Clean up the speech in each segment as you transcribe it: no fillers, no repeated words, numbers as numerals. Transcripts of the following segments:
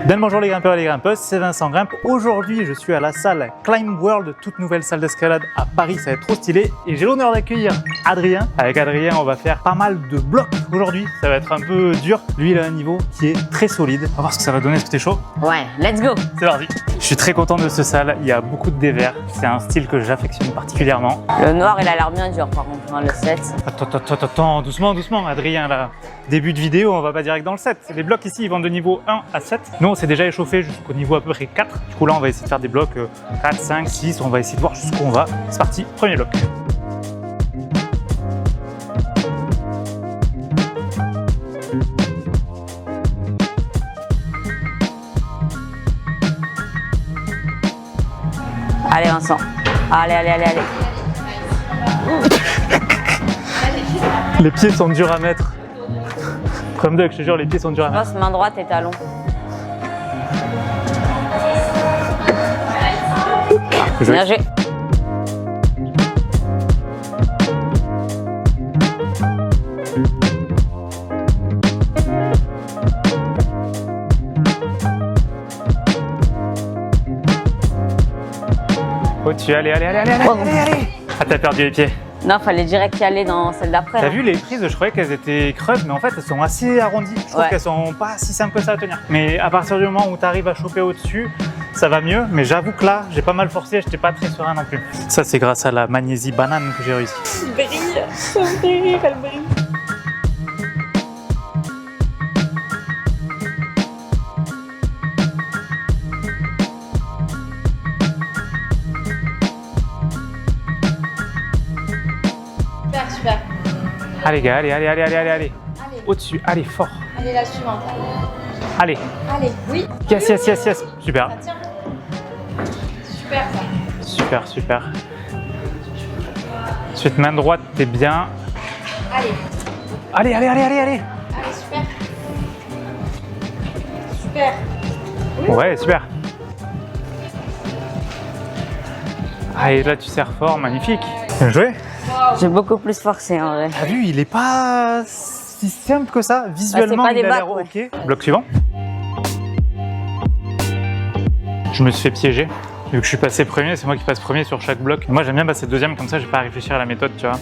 Bien le bonjour les grimpeurs et les grimpeuses, c'est Vincent Grimpe. Aujourd'hui, je suis à la salle Climb World, toute nouvelle salle d'escalade à Paris, ça va être trop stylé. Et j'ai l'honneur d'accueillir Adrien. Avec Adrien, on va faire pas mal de blocs aujourd'hui. Ça va être un peu dur. Lui, il a un niveau qui est très solide. On va voir ce que ça va donner. Est-ce que t'es chaud? Ouais, let's go! C'est parti! Je suis très content de cette salle. Il y a beaucoup de dévers. C'est un style que j'affectionne particulièrement. Le noir, il a l'air bien dur par contre, hein, le 7. Attends, doucement, Adrien, là. Début de vidéo, on va pas direct dans le 7. Les blocs ici, ils vont de niveau 1 à 7. Nous, on s'est déjà échauffé jusqu'au niveau à peu près 4. Du coup, là, on va essayer de faire des blocs 4, 5, 6. On va essayer de voir jusqu'où on va. C'est parti, premier bloc. Allez Vincent, allez. Les pieds sont durs à mettre. Comme Doug, je te jure, les pieds sont durs à mettre. Passe main droite et talon. Bien joué. Au-dessus, allez. Ah, t'as perdu les pieds. Non, fallait direct y aller dans celle d'après. T'as vu les prises, je croyais qu'elles étaient creuses, mais en fait elles sont assez arrondies. Je trouve qu'elles sont pas si simples que ça à tenir. Mais à partir du moment où tu arrives à choper au-dessus, ça va mieux. Mais j'avoue que là, j'ai pas mal forcé, j'étais pas très serein non plus. Ça, c'est grâce à la magnésie banane que j'ai réussi. Elle brille, ça me fait rire, elle brille. Super. Allez gars, allez. Au-dessus, allez, fort. Allez, la suivante. Allez. Allez, oui. Yes. Super. Ça tient. Super ça. Super. Ensuite, main droite, t'es bien. Allez. Allez. Allez, super. Ouais, super. Allez, là, tu serres fort, magnifique. Bien joué. J'ai beaucoup plus forcé en vrai. T'as vu, il est pas si simple que ça. Visuellement, pas des il a l'air bacs, ok. Bloc suivant. Je me suis fait piéger. Vu que je suis passé premier, c'est moi qui passe premier sur chaque bloc. Moi, j'aime bien passer deuxième, comme ça, j'ai pas à réfléchir à la méthode, tu vois.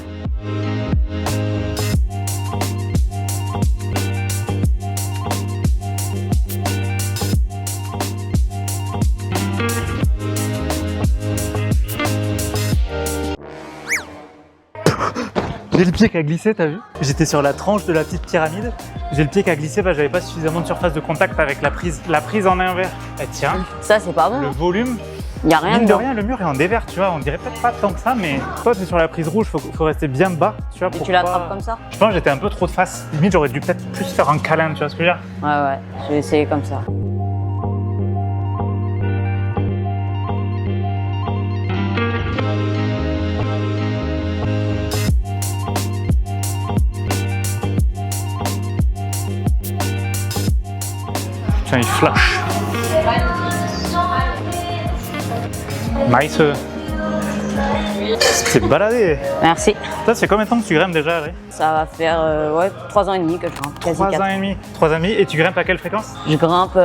J'ai le pied qui a glissé, t'as vu? J'étais sur la tranche de la petite pyramide. J'ai le pied qui a glissé, j'avais pas suffisamment de surface de contact avec la prise. La prise en inverse, elle tient. Ça, c'est pas bon. Le volume, Y a rien mine de dedans. rien, le mur est en dévers, tu vois. On dirait peut-être pas tant que ça, mais toi, t'es sur la prise rouge, faut rester bien bas, tu vois. Et pour tu l'attrapes pas- comme ça? Je pense que j'étais un peu trop de face. Limite, j'aurais dû peut-être plus faire un câlin, tu vois ce que je veux dire? Ouais, je vais essayer comme ça. Tiens, il flash. Nice. C'est baladé. Merci. Ça, c'est combien de temps que tu grimpes déjà, Adrien? Ça va faire 3 ans et demi que je grimpe. Quasi 3 4. ans et demi. 3 ans et demi. Et tu grimpes à quelle fréquence? Je grimpe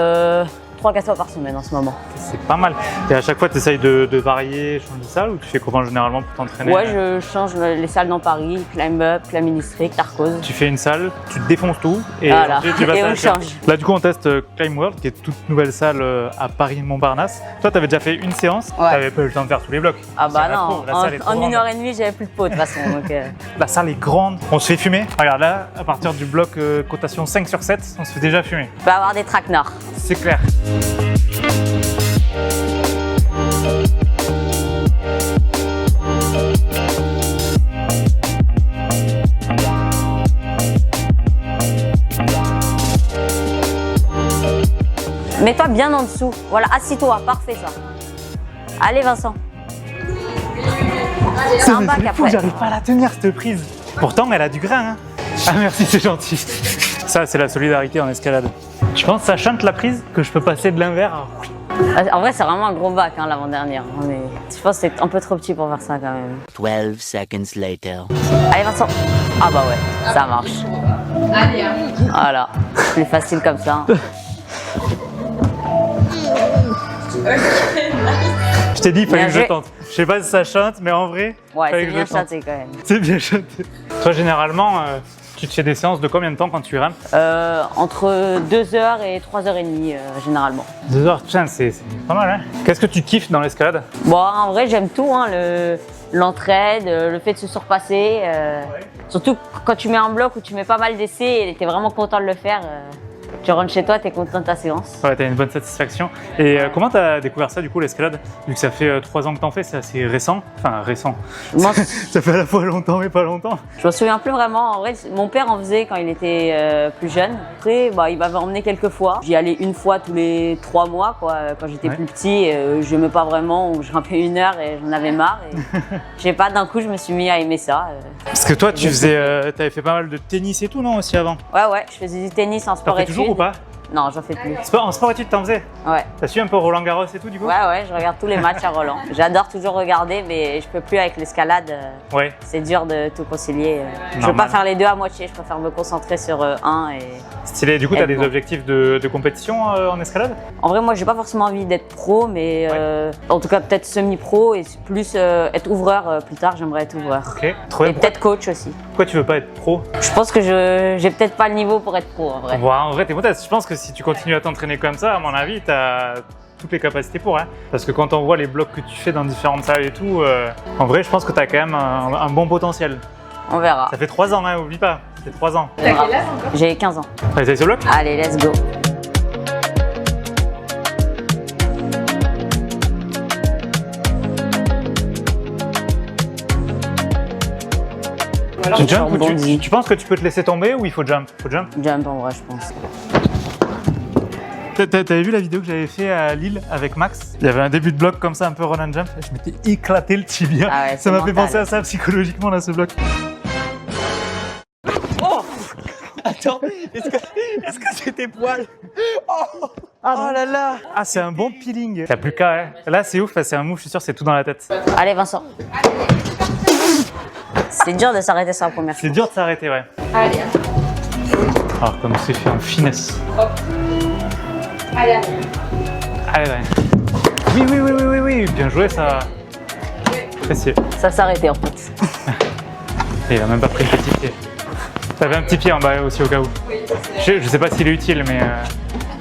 3-4 fois par semaine en ce moment. C'est pas mal. Et à chaque fois, tu essayes de varier, changer de salle, ou tu fais comment généralement pour t'entraîner? Ouais, je change les salles dans Paris, Climb Up, Climb District, Arcose. Tu fais une salle, tu te défonces tout, et Voilà. ensuite tu vas Et on faire- change. Là, du coup, on teste Climb World, qui est toute nouvelle salle à Paris-Montparnasse. Toi, tu avais déjà fait une séance, Ouais. tu n'avais pas eu le temps de faire tous les blocs. Ah bah C'est la non, pauvre, la salle est trop en grande. 1h30 j'avais plus de peau de toute façon. Donc, La salle est grande, on se fait fumer. Regarde là, à partir du bloc cotation 5 sur 7, on se fait déjà fumer. on peut avoir des traquenards. C'est clair. Mets-toi bien en dessous. Voilà, assis-toi, parfait ça. Allez Vincent. C'est un bac après. J'arrive pas à la tenir cette prise. Pourtant, elle a du grain. Hein. Ah merci, c'est gentil. Ça, c'est la solidarité en escalade. Je pense que ça chante la prise que je peux passer de l'invers à... En vrai, c'est vraiment un gros bac, hein, l'avant-dernière. Mais je pense que c'est un peu trop petit pour faire ça quand même. 12 seconds later. Allez Vincent. Ah bah ouais, ça marche. Allez, hein. Voilà, plus facile comme ça. Je t'ai dit, il fallait Bien que je joué. tente. Je sais pas si ça chante, mais en vrai, Ouais, fallait c'est que bien je tente. chanté quand même. C'est bien chanté. Toi, généralement, tu te fais des séances de combien de temps quand tu grimpes? Entre 2h et 3h30 généralement. 2 heures, putain, c'est pas mal, hein. Qu'est-ce que tu kiffes dans l'escalade? Bon, en vrai, j'aime tout, hein, l'entraide, le fait de se surpasser. Surtout quand tu mets un bloc où tu mets pas mal d'essais et t'es vraiment content de le faire. Tu rentres chez toi, t'es content de ta séance. Ouais, t'as une bonne satisfaction. Et comment t'as découvert ça, du coup, l'escalade? Vu que ça fait 3 ans que t'en fais, c'est assez récent. Enfin, récent. Moi, Ça fait à la fois longtemps et pas longtemps. je me souviens plus vraiment. En vrai, mon père en faisait quand il était plus jeune. Après, bah, il m'avait emmené quelques fois. J'y allais une fois tous les 3 mois, quoi. Quand j'étais Ouais. plus petit, je n'aimais pas vraiment. Je grimpais 1 heure et j'en avais marre. Et je sais pas, d'un coup, je me suis mis à aimer ça. Parce que toi, tu faisais, t'avais fait pas mal de tennis et tout, non, aussi avant? Ouais, je faisais du tennis en T'en sport fais toujours ou études. pas? Non, j'en fais plus. En sport études, t'en faisais? Ouais. T'as su un peu Roland Garros et tout, du coup? Ouais, je regarde tous les matchs à Roland. J'adore toujours regarder, mais je peux plus avec l'escalade. Ouais. C'est dur de tout concilier. Je veux Normal. pas faire les deux à moitié, je préfère me concentrer sur un. Et... Stylé. Du coup, t'as Et des bon. objectifs de compétition en escalade? En vrai, moi, j'ai pas forcément envie d'être pro, mais en tout cas, peut-être semi-pro et plus être ouvreur plus tard. J'aimerais être ouvreur. Ok. Trop bien. Et peut-être coach aussi. Pourquoi tu veux pas être pro? Je pense que j'ai peut-être pas le niveau pour être pro en vrai. Ouais, en vrai, t'es modeste. Je pense que si tu continues à t'entraîner comme ça, à mon avis, t'as toutes les capacités pour. Hein. Parce que quand on voit les blocs que tu fais dans différentes salles et tout, en vrai, je pense que t'as quand même un bon potentiel. On verra. Ça fait 3 ans, hein, oublie pas. Ça fait 3 ans. T'as quel âge encore? J'ai 15 ans. T'as essayé ce bloc? Allez, let's go. Tu jump ou rebondis. tu penses que tu peux te laisser tomber ou il faut jump? Faut jump. Jump en vrai, je pense. T'avais vu la vidéo que j'avais fait à Lille avec Max? Il y avait un début de bloc comme ça, un peu run and jump. Je m'étais éclaté le tibia. Ah ouais, Ça c'est m'a fait mental. penser à ça psychologiquement là, ce bloc. Oh! Attends, est-ce que c'est tes poils? Oh là là! Ah, c'est un bon peeling. T'as plus qu'à, hein. Là, c'est ouf, c'est un move, je suis sûr, c'est tout dans la tête. Allez, Vincent. C'est dur de s'arrêter sur la première C'est chose. dur de s'arrêter, ouais. Allez, Alors, comme c'est fait en finesse. hop. Allez, allez. Allez, ouais. Oui, bien joué, ça. Apprécié. Ça s'arrêtait en fait. Et il a même pas pris le petit pied. T'avais un petit pied en bas aussi au cas où. Oui, c'est Je sais pas s'il est utile, mais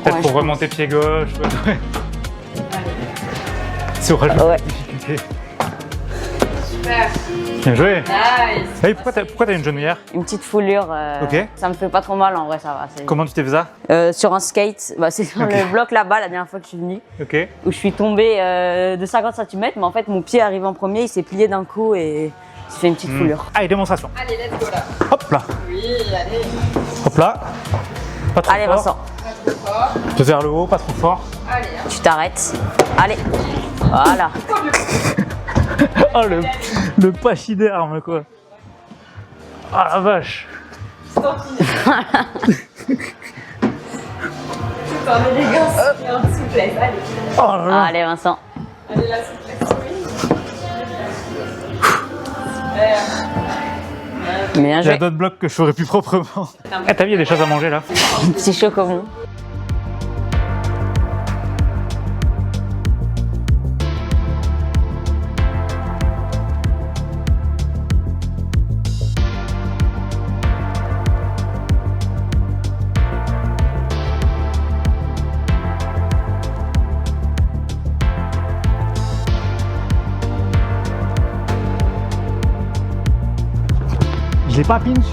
peut-être Ouais, pour je remonter pied gauche. Ouais. C'est au rajout Ouais. de difficulté. super. Bien joué. Nice. Hey, pourquoi t'as une genouillère? Une petite foulure. Ok. Ça me fait pas trop mal en vrai, ça va. Comment tu t'es fait ça? Sur un skate, bah, c'est sur Ok. le bloc là-bas la dernière fois que je suis venue, Ok. où je suis tombée de 50 cm, mais en fait mon pied arrivé en premier, il s'est plié d'un coup et j'ai fait une petite foulure. Allez, démonstration. Allez, let's go là. Hop là. Oui, allez. Hop là. Pas trop Allez fort. Vincent, Pas trop fort. Un peu vers le haut, pas trop fort. Allez, hein. tu t'arrêtes. Allez, voilà. Oh le pachyderme quoi. Ah la vache. Tout en élégance et en souplesse. Allez. Oh là là. Allez Vincent. Allez, la souplesse, oui. Super. Bien Il y a joué. d'autres blocs que je ferais plus proprement. Eh, t'as vu, il y a des choses à manger là. Petit chocomon. Je l'ai pas pinch.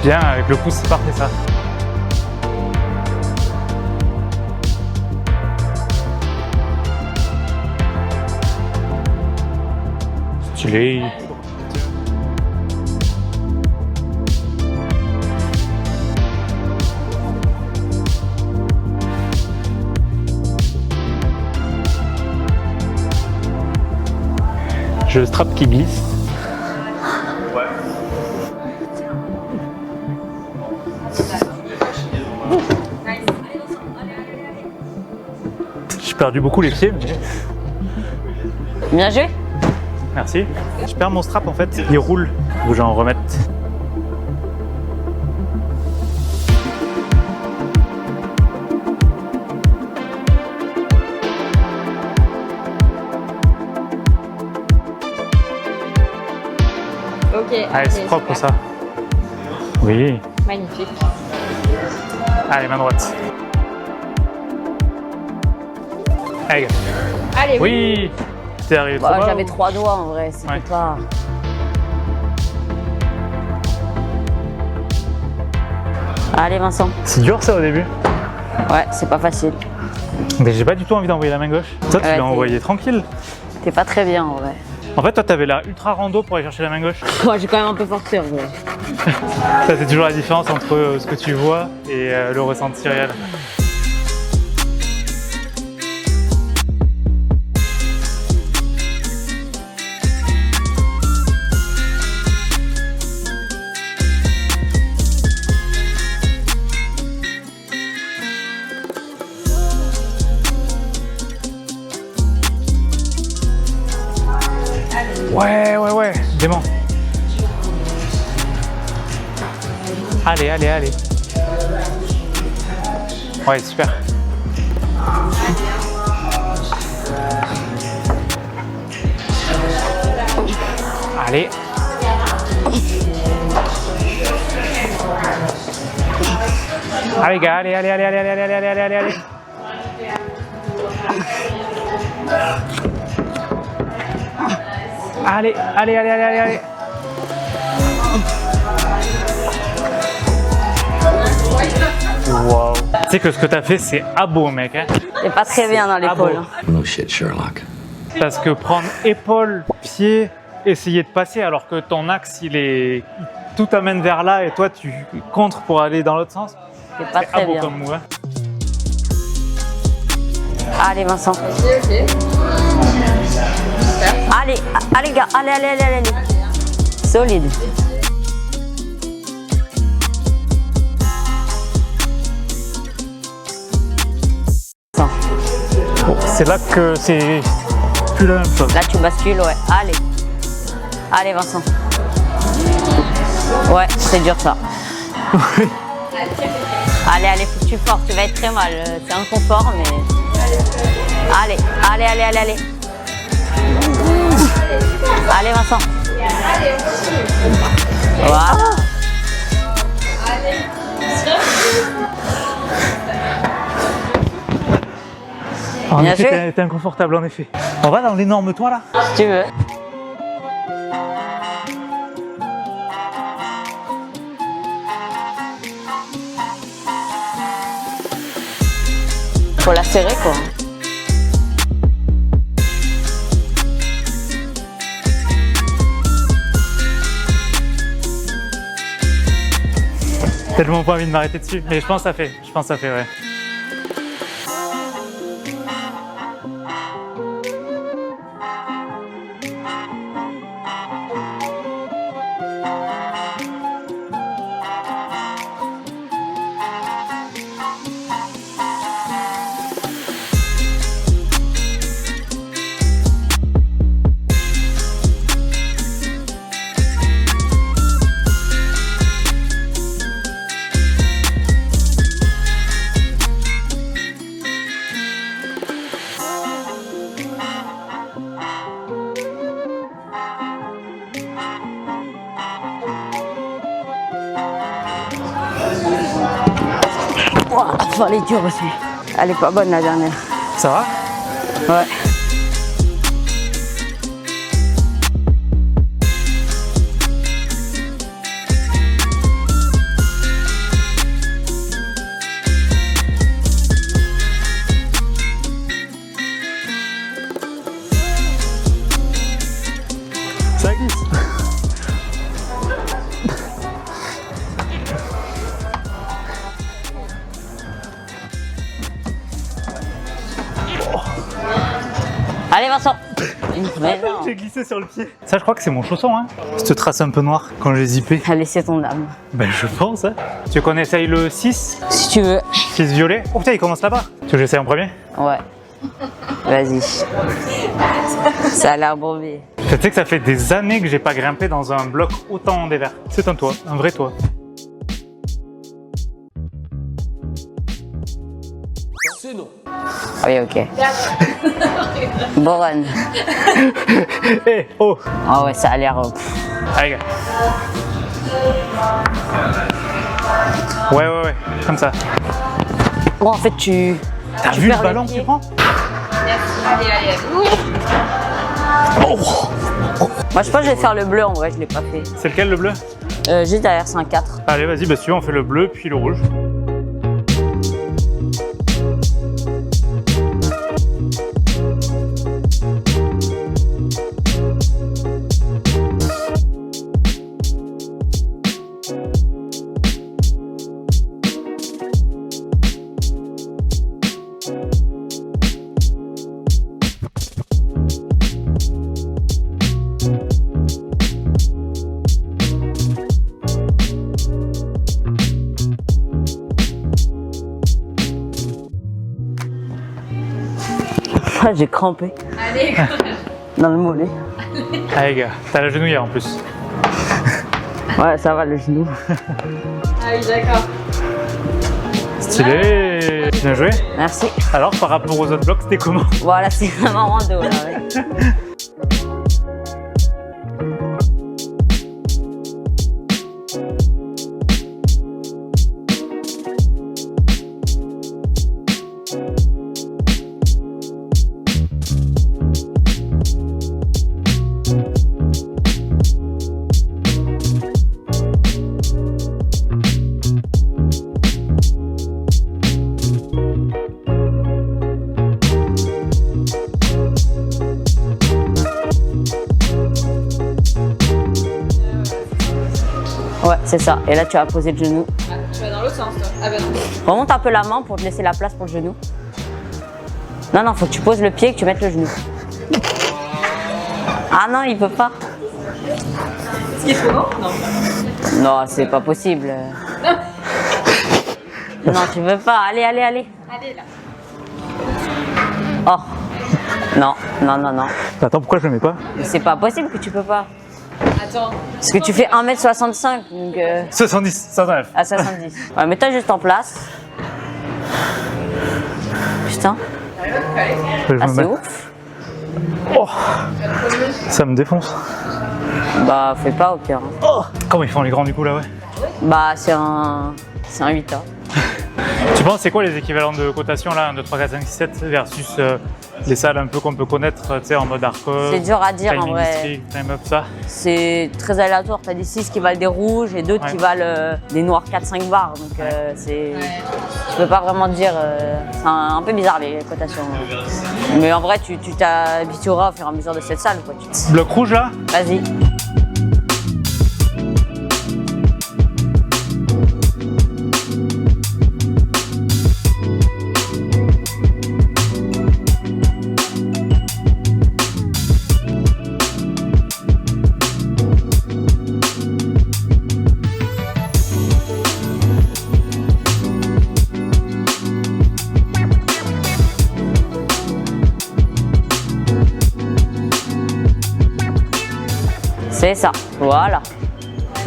Bien, avec le pouce, c'est parfait ça. Stylé. J'ai le strap qui glisse. J'ai perdu beaucoup les pieds, mais Bien joué. merci. Je perds mon strap en fait, il roule. Faut que j'en remette. Ok. Allez, c'est propre ça. Oui. Magnifique. Allez, main droite. Allez, gars. Allez, Oui. T'es arrivé trop Bah, bas, j'avais ou- 3 doigts en vrai, c'était Ouais. pas. Allez Vincent. C'est dur ça au début. Ouais, c'est pas facile. Mais j'ai pas du tout envie d'envoyer la main gauche. Toi, tu Ouais, l'as t'es- envoyé tranquille. T'es pas très bien en vrai. En fait, toi, t'avais l'air ultra rando pour aller chercher la main gauche. Moi j'ai quand même un peu forcé en vrai. Ça, c'est toujours la différence entre ce que tu vois et le ressenti réel. Ouais, dément. Allez, allez, allez. Ouais, super. Allez. Allez, gars, allez, allez, allez, allez, allez, allez, allez, allez, allez. Allez, allez, allez, allez, allez, allez. Wow. Tu sais que ce que t'as fait, c'est abo, mec. Hein. T'es pas très bien dans l'épaule. bon. hein. No shit, Sherlock. Parce que prendre épaule, pied, essayer de passer alors que ton axe, tout t'amène vers là et toi, tu contres pour aller dans l'autre sens. T'es pas C'est très abo bien. comme move. Hein. Allez Vincent. ok. Allez, allez gars, allez, allez, allez, allez. Solide. Vincent. Bon, c'est là que c'est plus la même chose. Là tu bascules, ouais. Allez. Allez Vincent. Ouais, c'est dur ça. Allez, allez, faut que tu forces, tu vas être très mal. C'est inconfort, mais. Allez, allez, allez, allez, allez. Allez Vincent. Voilà. En Bien effet, joué. t'es inconfortable en effet. On va dans l'énorme toit là. Si tu veux. Faut la serrer quoi. Tellement pas envie de m'arrêter dessus. Mais je pense que ça fait. Je pense que ça fait, ouais. Ouah, elle est dure aussi. Elle est pas bonne la dernière. Ça va? Ouais. Ça glisse. Allez Vincent. Mais non. J'ai glissé sur le pied. Ça, je crois que c'est mon chausson, hein. Cette trace un peu noire quand j'ai zippé. Allez, c'est ton âme. Ben, je pense, hein. Tu veux qu'on essaye le 6? Si tu veux. 6 violet? Oh putain, il commence là-bas. Tu veux que j'essaye en premier? Ouais. Vas-y. Ça a l'air bombé. Je sais que ça fait des années que j'ai pas grimpé dans un bloc autant en dévers. C'est un toit, un vrai toit. C'est non. Oui, ok. Bon run. Eh, oh. Ah ouais, ça a l'air... Allez, gars. Ouais, comme ça. Bon, en fait, tu... T'as tu vu le perds ballon que pied. tu prends? Allez, allez. Oh. Moi, je pense que je vais faire le bleu, en vrai, je l'ai pas fait. C'est lequel le bleu? Juste derrière, c'est un 4. Allez, vas-y, bah si tu veux, on fait le bleu puis le rouge. Ah, j'ai crampé Allez, dans le mollet. Allez, gars, t'as la genouillère en plus. Ouais, ça va, le genou. Ah oui, d'accord. Stylé. Bien joué. Merci. Alors, par rapport aux autres blocs, c'était comment? Voilà, c'est vraiment rando, là, ouais. Ouais, c'est ça. Et là, tu vas poser le genou. Ah, tu vas dans l'autre sens, toi. Ah bah non. Remonte un peu la main pour te laisser la place pour le genou. Non, non, faut que tu poses le pied et que tu mettes le genou. Ah non, il peut pas. Ce qui est trop grand? Non. Non, c'est pas possible. Non, tu veux pas. Allez, allez, allez. Allez, là. Oh. Non, non, non, non. Attends, pourquoi je le mets pas? Mais c'est pas possible que tu peux pas. Attends. Parce que tu fais 1m65, donc... 70, 109. À 70. Ouais, mets-toi juste en place. Putain, Je ah, me c'est mets. ouf. Oh, ça me défonce. Bah, fais pas au pire. Hein. Oh, comment ils font les grands du coup là, ouais? Bah, c'est un 8A. Tu penses c'est quoi les équivalents de cotation là, 1, 2, 3, 4, 5, 6, 7 versus les salles un peu qu'on peut connaître, tu sais, en mode hardcore? C'est dur à dire en Time vrai. District, Time Up, ça? C'est très aléatoire. T'as des 6 qui valent des rouges et d'autres Ouais. qui valent des noirs 4-5 bars. Donc, c'est. Ouais. Je peux pas vraiment te dire. C'est un peu bizarre les cotations. Mais en vrai, tu t'habitueras au fur et à mesure de cette salle. Quoi. Bloc rouge là? Vas-y. C'est ça, voilà.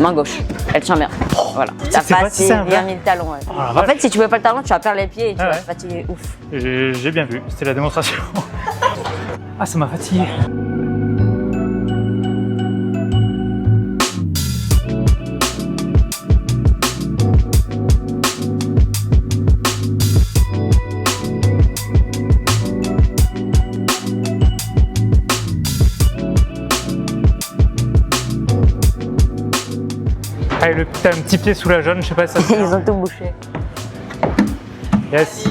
Main gauche, elle tient bien. Voilà. T'as c'est pas si simple, bien hein. mis le talon. Ouais. Oh la En vache. fait, si tu veux pas le talon, tu vas perdre les pieds et tu Ah vas ouais. te fatiguer. Ouf. J'ai bien vu, c'était la démonstration. Ah, ça m'a fatigué. Allez, t'as un petit pied sous la jaune, je sais pas si ça se Ils ont tout bouché. Yes.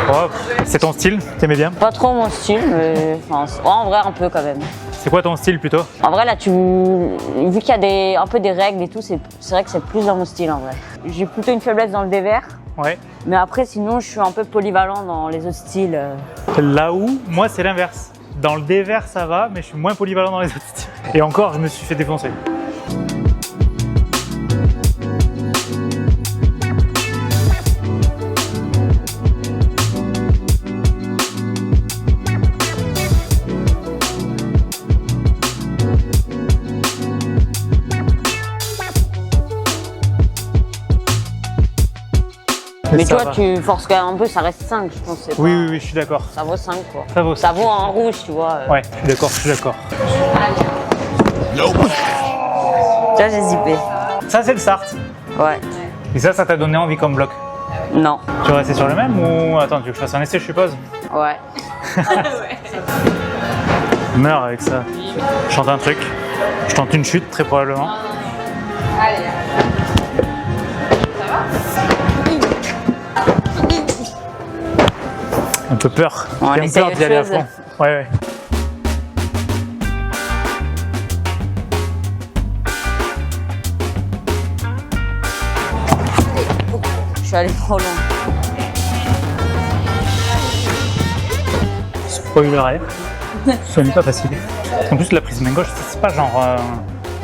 Oh, c'est ton style? T'aimais bien? Pas trop mon style, mais enfin, en vrai un peu quand même. C'est quoi ton style plutôt? En vrai là, vu qu'il y a un peu des règles et tout, c'est vrai que c'est plus dans mon style en vrai. J'ai plutôt une faiblesse dans le dévers, Ouais. mais après sinon je suis un peu polyvalent dans les autres styles. Là où, moi c'est l'inverse. Dans le dévers ça va, mais je suis moins polyvalent dans les autres styles. Et encore, je me suis fait défoncer. Mais tu ça vois, va. tu forces quand même un peu, ça reste 5, je pense. C'est Oui, pas- oui, oui, je suis d'accord. Ça vaut 5 quoi. Ça vaut Ça vaut en rouge, tu vois. Ouais, je suis d'accord, je suis d'accord. Tu vois, j'ai zippé. Ça, c'est le Sarthe. Ouais. Et ça t'a donné envie comme bloc. Non. Tu veux rester sur le même ou... Attends, tu veux que je fasse un essai, je suppose? Ouais. Meurs avec ça. Je tente un truc. Je tente une chute, très probablement. Allez. Un peu peur. On J'ai essaye peur d'y aller à autre chose. fond. Ouais, ouais. Je suis allée trop loin. Spoiler alert. Ce n'est pas facile. En plus, la prise main gauche, c'est pas genre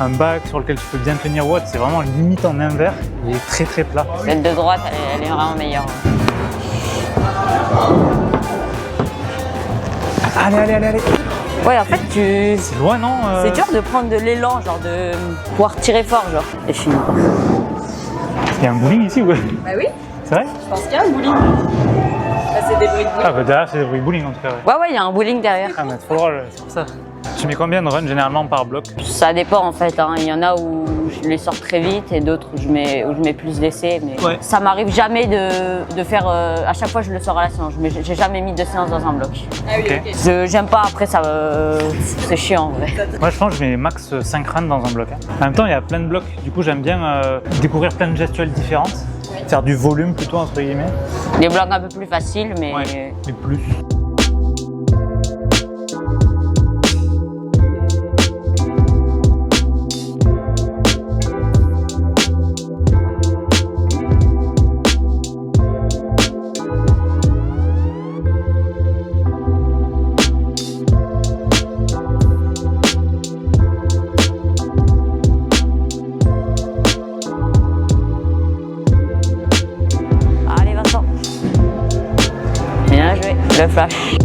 un bac sur lequel tu peux bien tenir ou autre. C'est vraiment limite en inverse. Il est très très plat. Celle de droite, elle est vraiment meilleure. Allez, allez, allez, allez. Ouais, en fait, C'est loin, non c'est dur de prendre de l'élan, genre de pouvoir tirer fort, genre. Et fini. Il y a un bowling ici, ouais. Bah oui, C'est vrai? je pense qu'il y a un bowling. Là, c'est des bruits de bowling. Ah, bah derrière, c'est des bruits bowling en tout cas, ouais. Ouais, il y a un bowling derrière. Ah, mais trop drôle, c'est pour ça. Tu mets combien de runs généralement par bloc? Ça dépend en fait. Hein. Il y en a où je les sors très vite et d'autres où je mets plus d'essais. Mais Ouais. ça m'arrive jamais de faire. À chaque fois, je le sors à la séance. J'ai jamais mis de séance dans un bloc. Ah oui, Ok. ok. J'aime pas après, ça. C'est chiant en vrai. Moi, je pense que je mets max 5 runs dans un bloc. Hein. En même temps, il y a plein de blocs. Du coup, j'aime bien découvrir plein de gestuelles différentes. Faire du volume plutôt, entre guillemets. Des blocs un peu plus faciles, mais. Ouais. Et plus. Allez, Vincent. Bien joué. Le flash.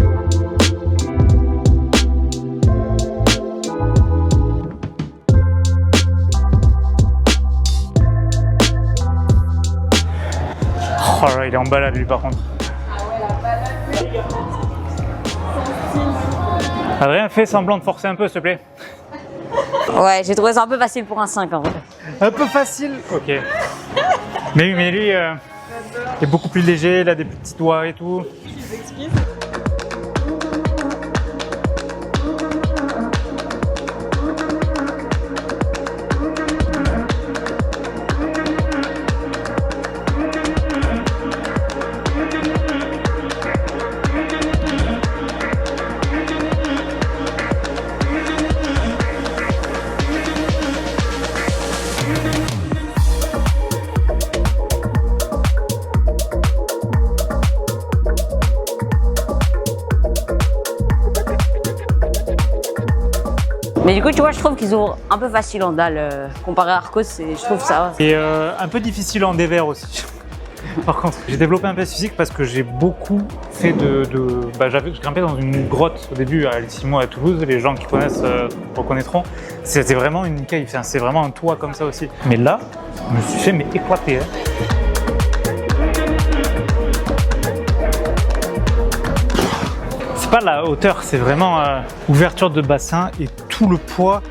Oh là, il est en balade lui par contre. Adrien, fais semblant de forcer un peu, s'il te plaît. Ouais, j'ai trouvé ça un peu facile pour un 5 en vrai. Un peu facile. Ok. Mais oui, mais lui, il est beaucoup plus léger, il a des petits doigts et tout. Mais du coup, tu vois, je trouve qu'ils ont un peu facile en dalle comparé à Arcos. Je trouve ça. Et un peu difficile en dévers aussi. Par contre, j'ai développé un peu ce physique parce que j'ai beaucoup fait je grimpais dans une grotte au début à Alcimo à Toulouse. Les gens qui connaissent reconnaîtront. C'était vraiment une cave, enfin, c'est vraiment un toit comme ça aussi. Mais là, je me suis fait éclater. Hein. C'est pas la hauteur, c'est vraiment ouverture de bassin et tout le poids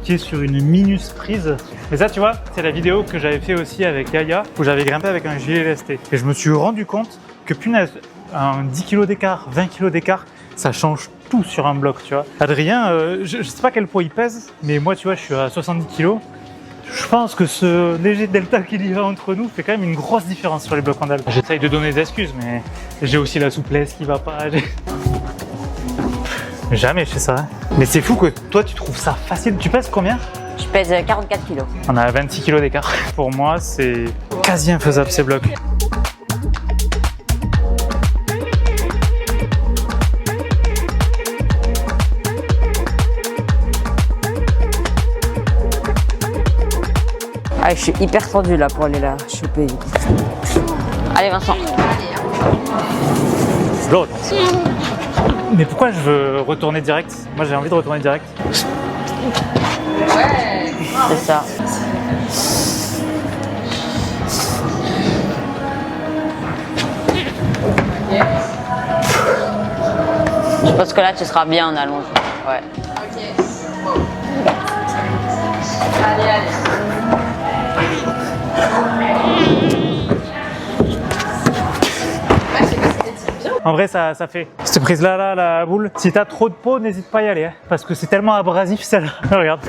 qui est sur une minus prise. Mais ça, tu vois, c'est la vidéo que j'avais fait aussi avec Yaya, où j'avais grimpé avec un gilet LST. Et je me suis rendu compte que punaise, un 10 kg d'écart, 20 kg d'écart, ça change tout sur un bloc, tu vois. Adrien, je sais pas quel poids il pèse, mais moi, tu vois, je suis à 70 kg. Je pense que ce léger delta qu'il y a entre nous fait quand même une grosse différence sur les blocs en dalle. J'essaye de donner des excuses, mais j'ai aussi la souplesse qui va pas. Jamais je fais ça. Hein. Mais c'est fou que toi, tu trouves ça facile. Tu pèses combien? Je pèse 44 kilos. On a 26 kg d'écart. Pour moi, c'est quasi infaisable ces blocs. Ah, je suis hyper tendu là pour aller là choper. Allez, Vincent. L'autre. Mais pourquoi je veux retourner direct? Moi, j'ai envie de retourner direct. C'est ça. pense que là, tu seras bien en allonge. Ouais. Allez, allez. En vrai, ça fait. Cette prise-là, la boule, si t'as trop de peau, n'hésite pas à y aller. Hein, parce que c'est tellement abrasif, celle-là. Regarde.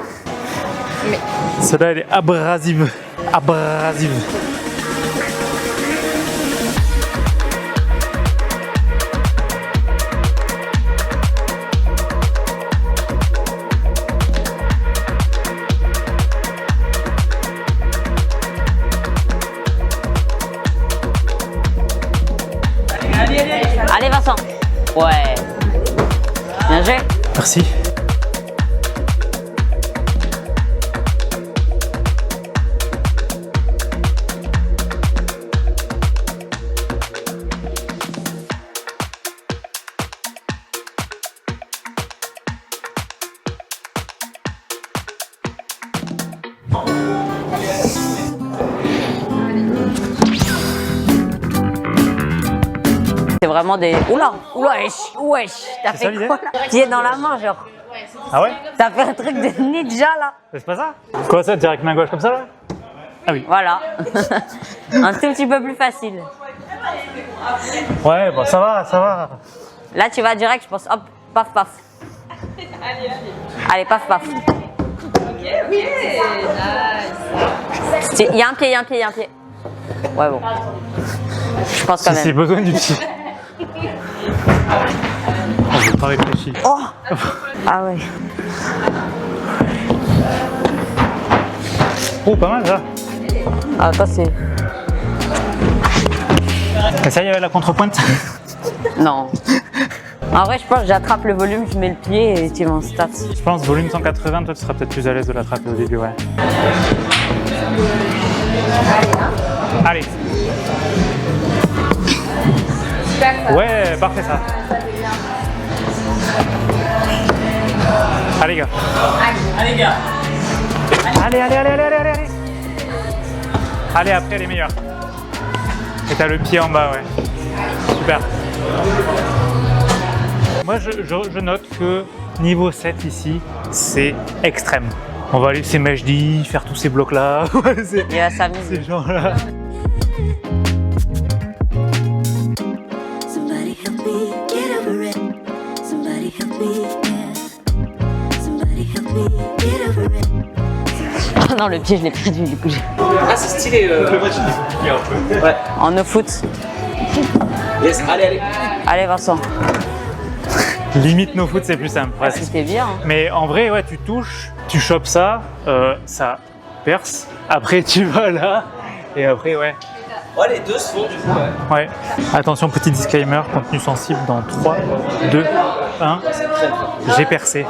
Mais... Celle-là, elle est abrasive. Abrasive. Allez, Vincent. Ouais. Bien joué. Merci. C'est vraiment des... Oula, wesh, wesh. T'as C'est ça, fait l'idée quoi là? Pied dans la main, genre. Ah ouais? T'as fait un truc de ninja là. C'est pas ça? Quoi ça, direct main gauche comme ça là? Ah oui. Voilà. Un tout petit peu plus facile. Ouais, bon ça va, ça va. Là, tu vas direct, je pense. Hop, paf, paf. Allez, paf, paf. Ok, nice. Il y a un pied, il y a un pied, il y a un pied. Ouais, bon. Je pense quand Si, même. besoin du petit. Oh, j'ai pas réfléchi. Oh. Ah ouais. Oh, pas mal ça. Ah, toi, c'est... Et ça, il y avait la contrepointe. Non. En vrai, je pense que j'attrape le volume, je mets le pied et tu m'en stats. Je pense volume 180, toi tu seras peut-être plus à l'aise de l'attraper au début, ouais. Allez. Ouais, parfait ça. Allez gars. Allez gars. Allez, allez, allez, allez, allez, allez. Allez, après les meilleurs. Et t'as le pied en bas, ouais. Super. Moi, je note que niveau 7 ici, c'est extrême. On va laisser Majdi faire tous ces blocs-là. Il va s'amuser. Ces gens-là. Somebody help me get over it. Somebody help me, yeah. Somebody help me get over it. Oh non, le pied, je l'ai perdu du coup. Ah, c'est stylé. Ouais. En no foot. Yes, allez, allez. Allez, Vincent. Limite no foot, c'est plus simple. presque. C'était bien. Hein. Mais en vrai, ouais, tu touches, tu chopes ça, ça perce. Après, tu vas là. Et après, ouais. Ouais, les deux se font du coup, ouais. Ouais. Attention, petit disclaimer, contenu sensible dans 3, 2, 1. J'ai percé.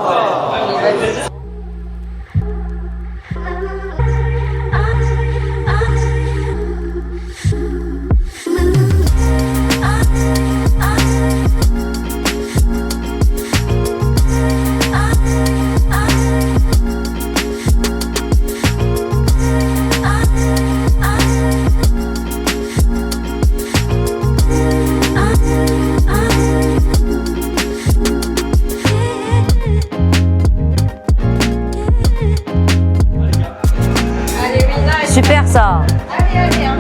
Super ça. Allez, allez, hein.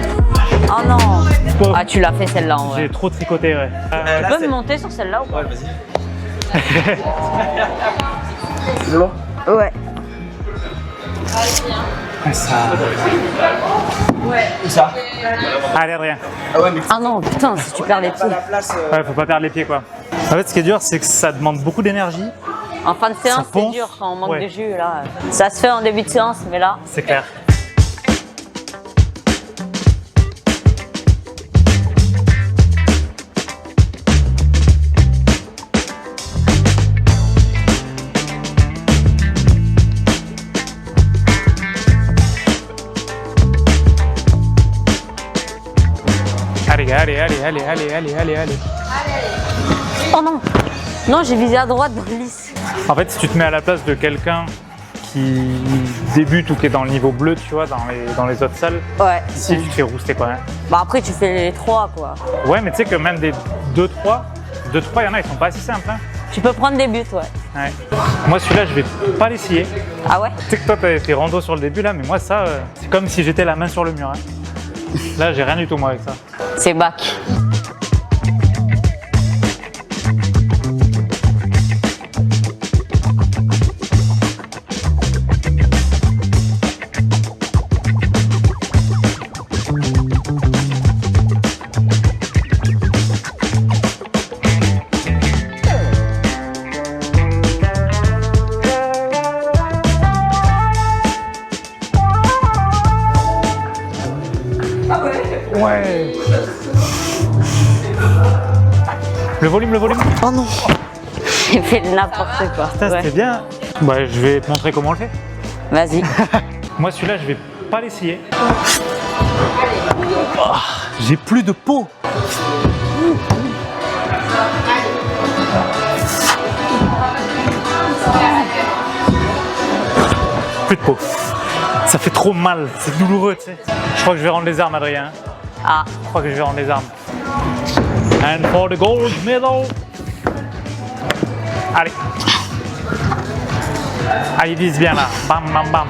Oh non. Ah, tu l'as fait celle-là en J'ai vrai. trop tricoté, ouais. Tu peux me monter sur celle-là ou pas? Ouais, vas-y. C'est bon? Ouais. Ça. Où ça? Allez, rien. Ah ouais, mais Ah non, putain, si tu perds les pas pieds. la place. Ouais, faut pas perdre les pieds, quoi. En fait, ce qui est dur, c'est que ça demande beaucoup d'énergie. En fin de séance, c'est ponce. dur quand on manque Ouais. de jus là. Ça se fait en début de séance, mais là. C'est clair. Allez, gars, allez, allez, allez, allez, allez, allez, allez. Oh non. Non, j'ai visé à droite dans le lisse. En fait, si tu te mets à la place de quelqu'un qui débute ou qui est dans le niveau bleu, tu vois, dans les autres salles, Ouais. ici, tu te fais rouster, quoi. Hein. Bah après, tu fais les trois quoi. Ouais, mais tu sais que même des 2-3, il y en a, ils sont pas assez simples. Hein. Tu peux prendre des buts, ouais. Ouais. Moi, celui-là, je vais pas l'essayer. Ah ouais? Tu sais que toi, t'avais fait rando sur le début là, mais moi, ça, c'est comme si j'étais la main sur le mur. Hein. Là, j'ai rien du tout, moi, avec ça. C'est bac. Ouais. Le volume, le volume. Oh non. J'ai fait n'importe quoi. Putain, Ouais. c'était bien. Bah, je vais te montrer comment on le fait. Vas-y. Moi, celui-là, je vais pas l'essayer. Oh, j'ai plus de peau. Plus de peau. Ça fait trop mal, c'est douloureux, tu sais. Je crois que je vais rendre les armes, Adrien. Ah. Je crois que je vais rendre les armes. And for the gold medal. Allez. Allez, vise bien là. Bam, bam, bam.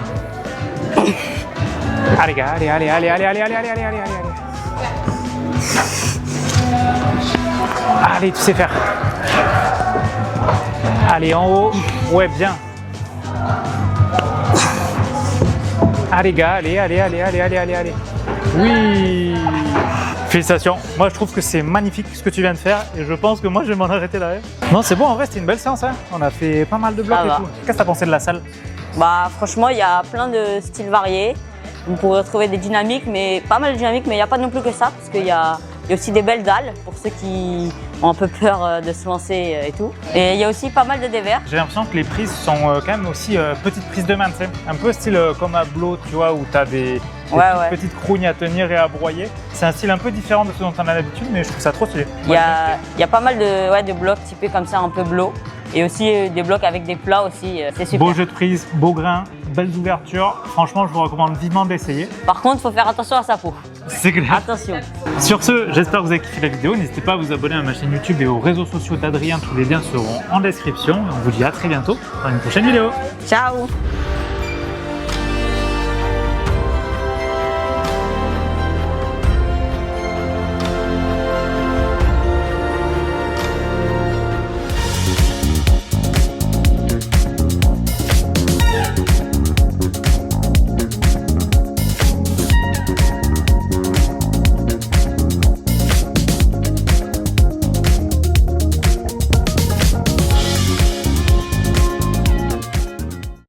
Allez, gars, allez, allez, allez, allez, allez, allez, allez, allez, allez, allez. Allez, tu sais faire. Allez, en haut. Ouais, bien. Allez, gars, allez, allez, allez, allez, allez, allez, allez. Oui. Félicitations. Moi, je trouve que c'est magnifique ce que tu viens de faire et je pense que moi, je vais m'en arrêter là. Non, c'est bon, en vrai, c'était une belle séance. Hein. On a fait pas mal de blocs et tout. Qu'est-ce que t'as pensé de la salle? Bah franchement, il y a plein de styles variés. Vous pourrez retrouver des dynamiques, mais pas mal de dynamiques, mais il n'y a pas non plus que ça, parce qu'il y a aussi des belles dalles pour ceux qui ont un peu peur de se lancer et tout. Et il y a aussi pas mal de dévers. J'ai l'impression que les prises sont quand même aussi petites prises de main, tu sais. Un peu style comme à Blow, tu vois, où tu as des petites crognes à tenir et à broyer. C'est un style un peu différent de ce dont on a l'habitude, mais je trouve ça trop stylé. Il y a pas mal de blocs typés comme ça, un peu Blow. Et aussi des blocs avec des plats aussi, c'est super. Beau jeu de prise, beau grain, belles ouvertures. Franchement, je vous recommande vivement d'essayer. Par contre, il faut faire attention à sa peau. C'est clair. Attention. Sur ce, j'espère que vous avez kiffé la vidéo. N'hésitez pas à vous abonner à ma chaîne YouTube et aux réseaux sociaux d'Adrien. Tous les liens seront en description. On vous dit à très bientôt dans une prochaine vidéo. Ciao.